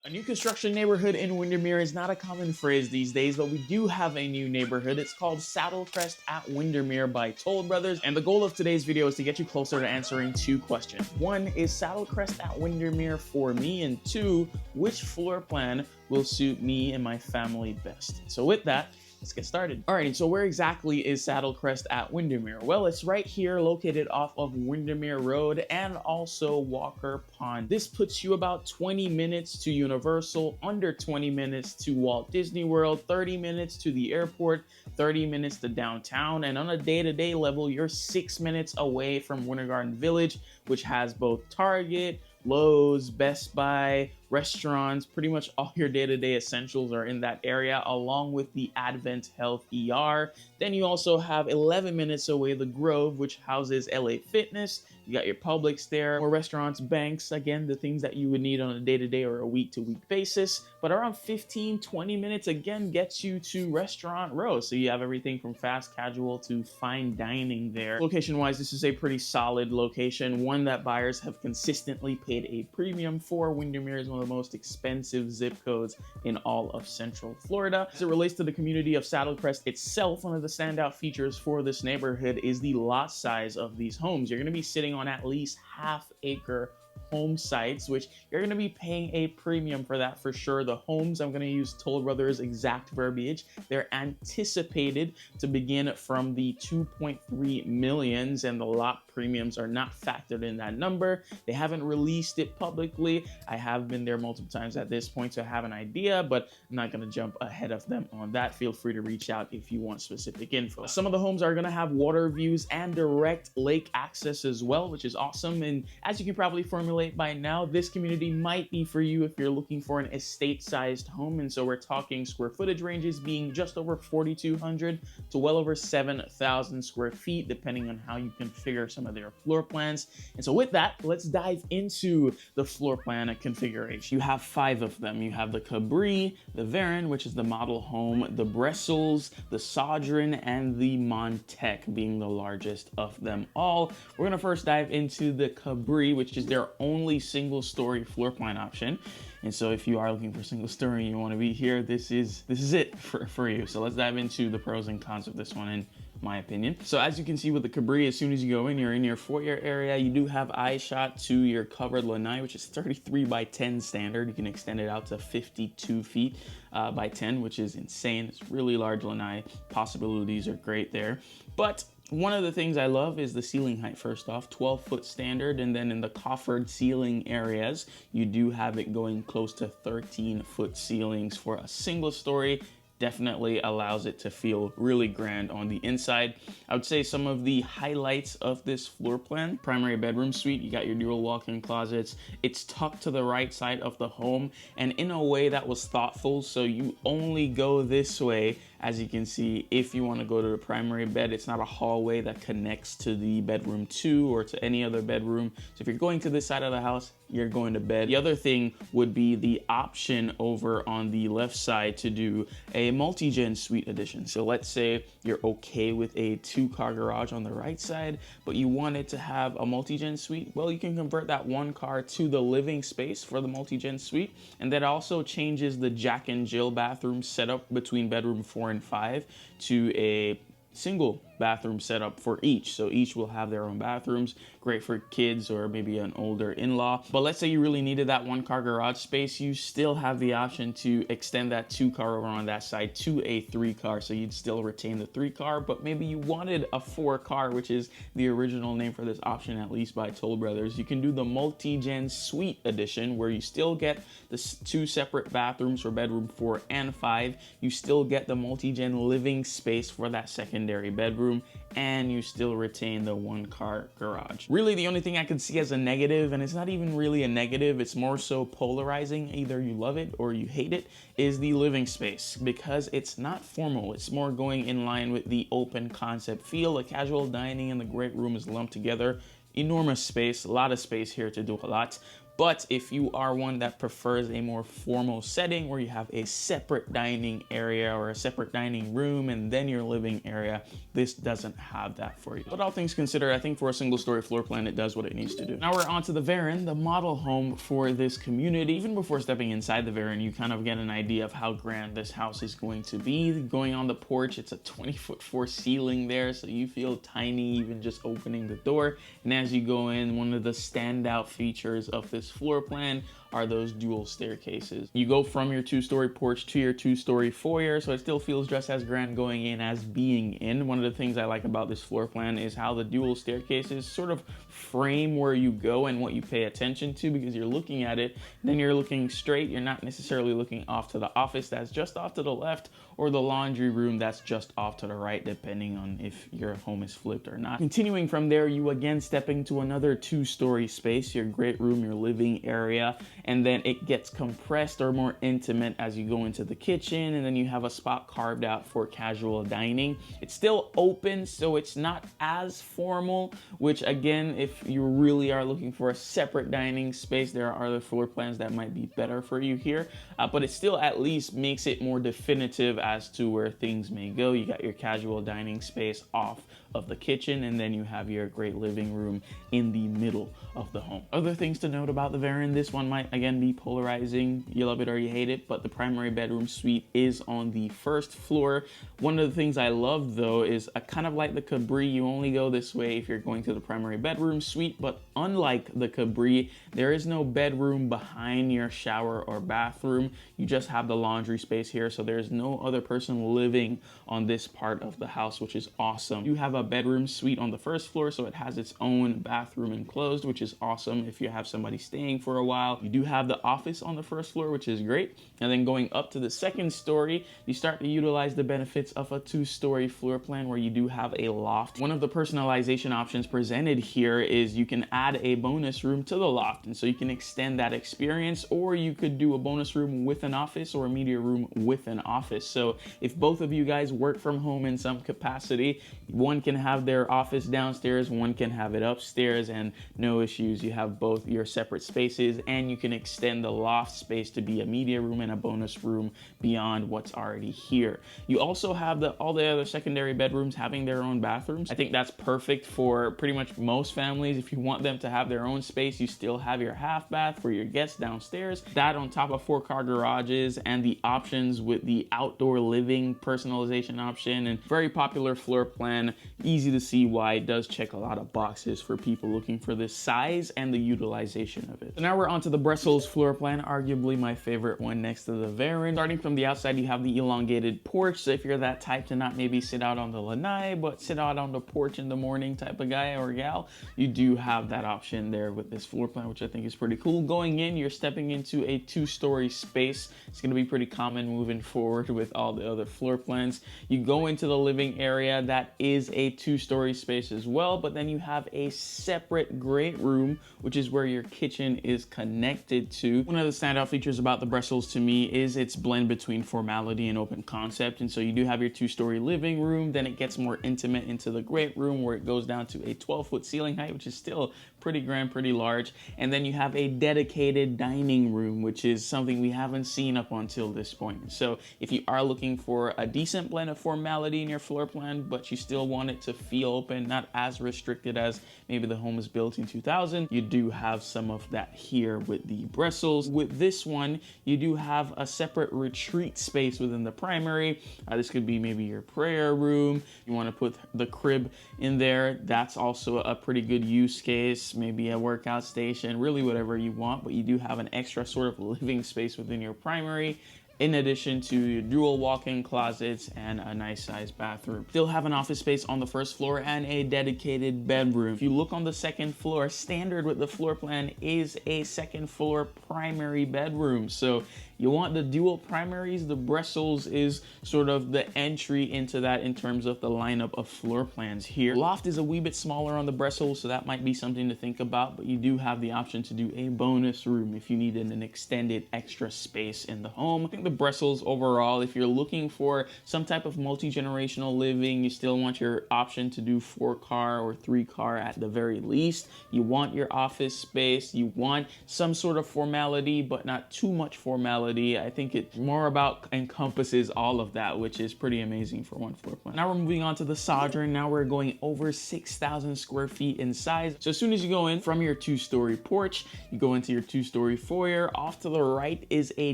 A new construction neighborhood in Windermere is not a common phrase these days, but we do have a new neighborhood. It's called Saddlecrest at Windermere by Toll Brothers, and the goal of today's video is to get you closer to answering two questions. One, is Saddlecrest at Windermere for me? And two, which floor plan will suit me and my family best? So with that, let's get started. All right, so where exactly is Saddlecrest at Windermere? Well, it's right here located off of Windermere Road and also Walker Pond. This puts you about 20 minutes to Universal, under 20 minutes to Walt Disney World, 30 minutes to the airport, 30 minutes to downtown, and on a day-to-day level, you're 6 minutes away from Winter Garden Village, which has both Target, Lowe's, Best Buy, restaurants. Pretty much all your day-to-day essentials are in that area, along with the Advent Health ER. Then you also have 11 minutes away the Grove, which houses LA Fitness. You got your Publix there, more restaurants, banks, again, the things that you would need on a day-to-day or a week-to-week basis. But around 15-20 minutes, again, gets you to Restaurant Row. So you have everything from fast casual to fine dining there. Location-wise, this is a pretty solid location, one that buyers have consistently paid a premium for. Windermere is one of the most expensive zip codes in all of Central Florida. As it relates to the community of Saddlecrest itself, one of the standout features for this neighborhood is the lot size of these homes. You're going to be sitting on at least half-acre home sites, which you're going to be paying a premium for that for sure. The homes, I'm going to use Toll Brothers exact verbiage, they're anticipated to begin from the 2.3 millions, and the lot premiums are not factored in that number. They haven't released it publicly. I have been there multiple times at this point, so I have an idea, but I'm not going to jump ahead of them on that. Feel free to reach out if you want specific info. Some of the homes are going to have water views and direct lake access as well, which is awesome. And as you can probably formulate by now, this community might be for you if you're looking for an estate-sized home. And so we're talking square footage ranges being just over 4,200 to well over 7,000 square feet, depending on how you configure some of their floor plans. And so with that, let's dive into the floor plan configuration. You have 5 of them. You have the Cabri, the Varant, which is the model home, the Brussels, the Soldin, and the Montek being the largest of them all. We're going to first dive into the Cabri, which is their only single story floor plan option. And so if you are looking for single story and you want to be here, this is it for you. So let's dive into the pros and cons of this one in my opinion. So as you can see with the Cabri, as soon as you go in, you're in your foyer area. You do have eye shot to your covered lanai, which is 33 by 10 standard. You can extend it out to 52 feet by 10, which is insane. It's really large lanai. Possibilities are great there. But one of the things I love is the ceiling height. First off, 12-foot standard, and then in the coffered ceiling areas, you do have it going close to 13-foot ceilings for a single story. Definitely allows it to feel really grand on the inside. I would say some of the highlights of this floor plan: primary bedroom suite, you got your dual walk-in closets. It's tucked to the right side of the home, and in a way that was thoughtful, so you only go this way, as you can see, if you want to go to the primary bed. It's not a hallway that connects to the bedroom 2 or to any other bedroom. So if you're going to this side of the house, you're going to bed. The other thing would be the option over on the left side to do a multi-gen suite addition. So let's say you're okay with a 2-car garage on the right side, but you wanted to have a multi-gen suite. Well, you can convert that 1 car to the living space for the multi-gen suite. And that also changes the Jack and Jill bathroom setup between bedroom 4 and 5 to a single bathroom setup for each. So each will have their own bathrooms, great for kids or maybe an older in-law. But let's say you really needed that 1-car garage space, you still have the option to extend that 2-car over on that side to a 3-car. So you'd still retain the 3-car, but maybe you wanted a 4-car, which is the original name for this option, at least by Toll Brothers. You can do the multi-gen suite edition, where you still get the 2 separate bathrooms for bedroom 4 and 5. You still get the multi-gen living space for that secondary bedroom, and you still retain the 1-car garage. Really, the only thing I could see as a negative, and it's not even really a negative, it's more so polarizing, either you love it or you hate it, is the living space, because it's not formal. It's more going in line with the open concept feel. The casual dining and the great room is lumped together. Enormous space, a lot of space here to do a lot. But if you are one that prefers a more formal setting where you have a separate dining area or a separate dining room and then your living area, this doesn't have that for you. But all things considered, I think for a single story floor plan, it does what it needs to do. Now we're on to the Varant, the model home for this community. Even before stepping inside the Varant, you kind of get an idea of how grand this house is going to be. Going on the porch, it's a 20'4" ceiling there, so you feel tiny even just opening the door. And as you go in, one of the standout features of this floor plan are those dual staircases. You go from your 2-story porch to your 2-story foyer, so it still feels just as grand going in as being in. One of the things I like about this floor plan is how the dual staircases sort of frame where you go and what you pay attention to, because you're looking at it, then you're looking straight. You're not necessarily looking off to the office that's just off to the left, or the laundry room that's just off to the right, depending on if your home is flipped or not. Continuing from there, you again step into another 2-story space, your great room, your living area, and then it gets compressed or more intimate as you go into the kitchen, and then you have a spot carved out for casual dining. It's still open, so it's not as formal, which again, if you really are looking for a separate dining space, there are other floor plans that might be better for you here, but it still at least makes it more definitive as to where things may go. You got your casual dining space off of the kitchen, and then you have your great living room in the middle of the home. Other things to note about the Varant, this one might again be polarizing. You love it or you hate it, but the primary bedroom suite is on the first floor. One of the things I love though is kind of like the Cabri, you only go this way if you're going to the primary bedroom suite, but unlike the Cabri, there is no bedroom behind your shower or bathroom. You just have the laundry space here, so there's no other person living on this part of the house, which is awesome. You have a bedroom suite on the first floor, so it has its own bathroom enclosed, which is awesome if you have somebody staying for a while. You do have the office on the first floor, which is great. And then going up to the second story, you start to utilize the benefits of a 2-story floor plan where you do have a loft. One of the personalization options presented here is you can add a bonus room to the loft, and so you can extend that experience, or you could do a bonus room with an office or a media room with an office. So if both of you guys work from home in some capacity, one can have their office downstairs, one can have it upstairs, and no issues. You have both your separate spaces, and you can extend the loft space to be a media room and a bonus room beyond what's already here. You also have all the other secondary bedrooms having their own bathrooms. I think that's perfect for pretty much most families. If you want them to have their own space, you still have your half bath for your guests downstairs. That on top of 4-car garages and the options with the outdoor living personalization option, and very popular floor plan. Easy to see why it does check a lot of boxes for people looking for this size and the utilization of it. So now we're on to the Brussels floor plan, arguably my favorite one next to the Varant. Starting from the outside, you have the elongated porch. So if you're that type to not maybe sit out on the lanai, but sit out on the porch in the morning type of guy or gal, you do have that option there with this floor plan, which I think is pretty cool. Going in, you're stepping into a 2-story space. It's going to be pretty common moving forward with all the other floor plans. You go into the living area, that is a 2-story space as well, but then you have a separate great room, which is where your kitchen is connected to. One of the standout features about the Brussels to me is its blend between formality and open concept. And so you do have your 2-story living room, then it gets more intimate into the great room where it goes down to a 12-foot ceiling height, which is still pretty grand, pretty large. And then you have a dedicated dining room, which is something we haven't seen up until this point. So if you are looking for a decent blend of formality in your floor plan, but you still want it to feel open, not as restricted as maybe the home is built in 2000, you do have some of that here with the Brussels. With this one, you do have a separate retreat space within the primary. This could be maybe your prayer room. You want to put the crib in there. That's also a pretty good use case. Maybe a workout station, really whatever you want, but you do have an extra sort of living space within your primary, in addition to your dual walk-in closets and a nice sized bathroom. Still have an office space on the first floor and a dedicated bedroom. If you look on the second floor, standard with the floor plan is a second floor primary bedroom. So you want the dual primaries, the Brussels is sort of the entry into that in terms of the lineup of floor plans here. Loft is a wee bit smaller on the Brussels, so that might be something to think about, but you do have the option to do a bonus room if you needed an extended extra space in the home. I think the the Brussels overall, if you're looking for some type of multi-generational living, you still want your option to do 4-car or 3-car at the very least. You want your office space, you want some sort of formality, but not too much formality. I think it more about encompasses all of that, which is pretty amazing for one floor plan. Now we're moving on to the Soldin. Now we're going over 6,000 square feet in size. So as soon as you go in from your 2-story porch, you go into your 2-story foyer. Off to the right is a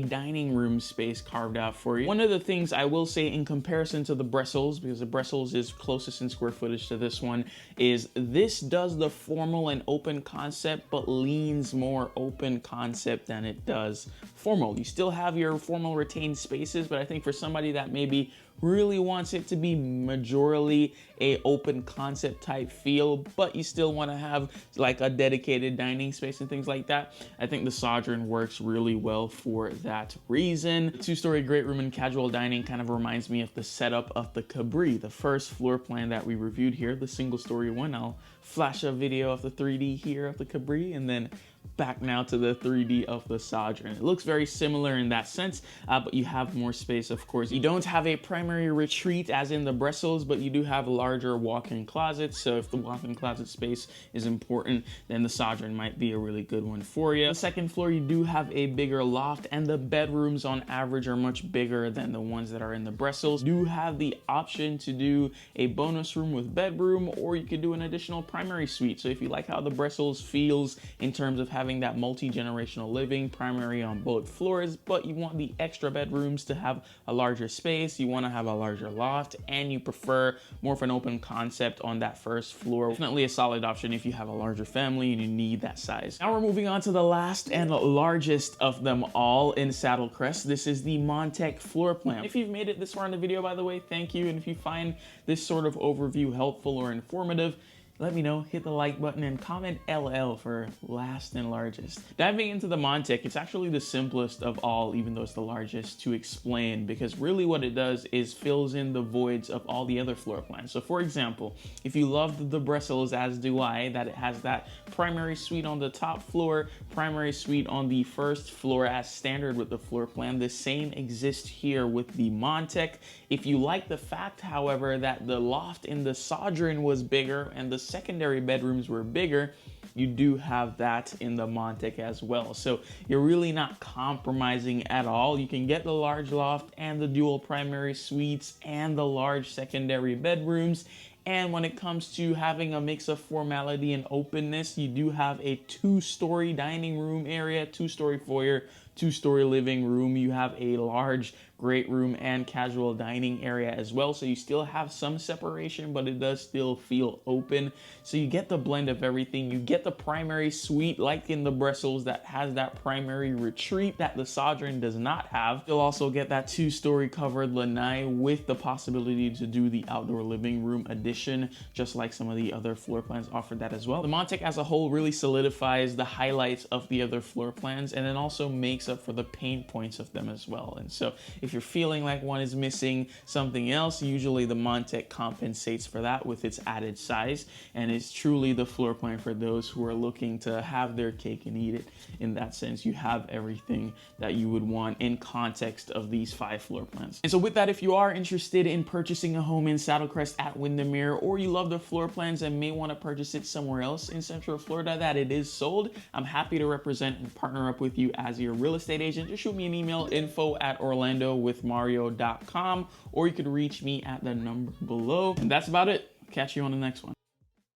dining room space carved out for you. One of the things I will say in comparison to the Brussels, because the Brussels is closest in square footage to this one, is this does the formal and open concept, but leans more open concept than it does formal. You still have your formal retained spaces, but I think for somebody that maybe really wants it to be majorly a open concept type feel, but you still want to have like a dedicated dining space and things like that, I think the Soldin works really well for that reason. The 2-story great room and casual dining kind of reminds me of the setup of the Cabri, the first floor plan that we reviewed here, the single-story one. I'll flash a video of the 3D here of the Cabri, and then back now to the 3D of the Soldin. It looks very similar in that sense, but you have more space, of course. You don't have a primary retreat as in the Brussels, but you do have larger walk-in closets. So if the walk-in closet space is important, then the Soldin might be a really good one for you. The second floor, you do have a bigger loft, and the bedrooms on average are much bigger than the ones that are in the Brussels. You do have the option to do a bonus room with bedroom, or you could do an additional primary suite. So if you like how the Brussels feels in terms of having that multi-generational living, primary on both floors, but you want the extra bedrooms to have a larger space, you want to have a larger loft, and you prefer more of an open concept on that first floor, definitely a solid option if you have a larger family and you need that size. Now we're moving on to the last and largest of them all in Saddlecrest. This is the Montek floor plan. If you've made it this far in the video, by the way, thank you. And if you find this sort of overview helpful or informative, let me know, hit the like button, and comment LL for last and largest. Diving into the Montek, it's actually the simplest of all, even though it's the largest, to explain, because really what it does is fills in the voids of all the other floor plans. So for example, if you loved the Brussels, as do I, that it has that primary suite on the top floor, primary suite on the first floor as standard with the floor plan, the same exists here with the Montek. If you like the fact, however, that the loft in the Soldin was bigger and the secondary bedrooms were bigger, you do have that in the Montek as well. So you're really not compromising at all. You can get the large loft and the dual primary suites and the large secondary bedrooms. And when it comes to having a mix of formality and openness, you do have a 2-story dining room area, 2-story foyer, 2-story living room. You have a large great room and casual dining area as well. So you still have some separation, but it does still feel open. So you get the blend of everything. You get the primary suite like in the Brussels that has that primary retreat that the Soldin does not have. You'll also get that 2-story covered lanai with the possibility to do the outdoor living room addition, just like some of the other floor plans offered that as well. The Montek as a whole really solidifies the highlights of the other floor plans, and then also makes up for the pain points of them as well. And so if you're feeling like one is missing something else, usually the Montek compensates for that with its added size, and it's truly the floor plan for those who are looking to have their cake and eat it. In that sense, you have everything that you would want in context of these 5 floor plans. And so with that, if you are interested in purchasing a home in Saddlecrest at Windermere, or you love the floor plans and may want to purchase it somewhere else in Central Florida that it is sold, I'm happy to represent and partner up with you as your real estate agent. Just shoot me an email, info@orlandowithmario.com, or you could reach me at the number below. And that's about it. Catch you on the next one.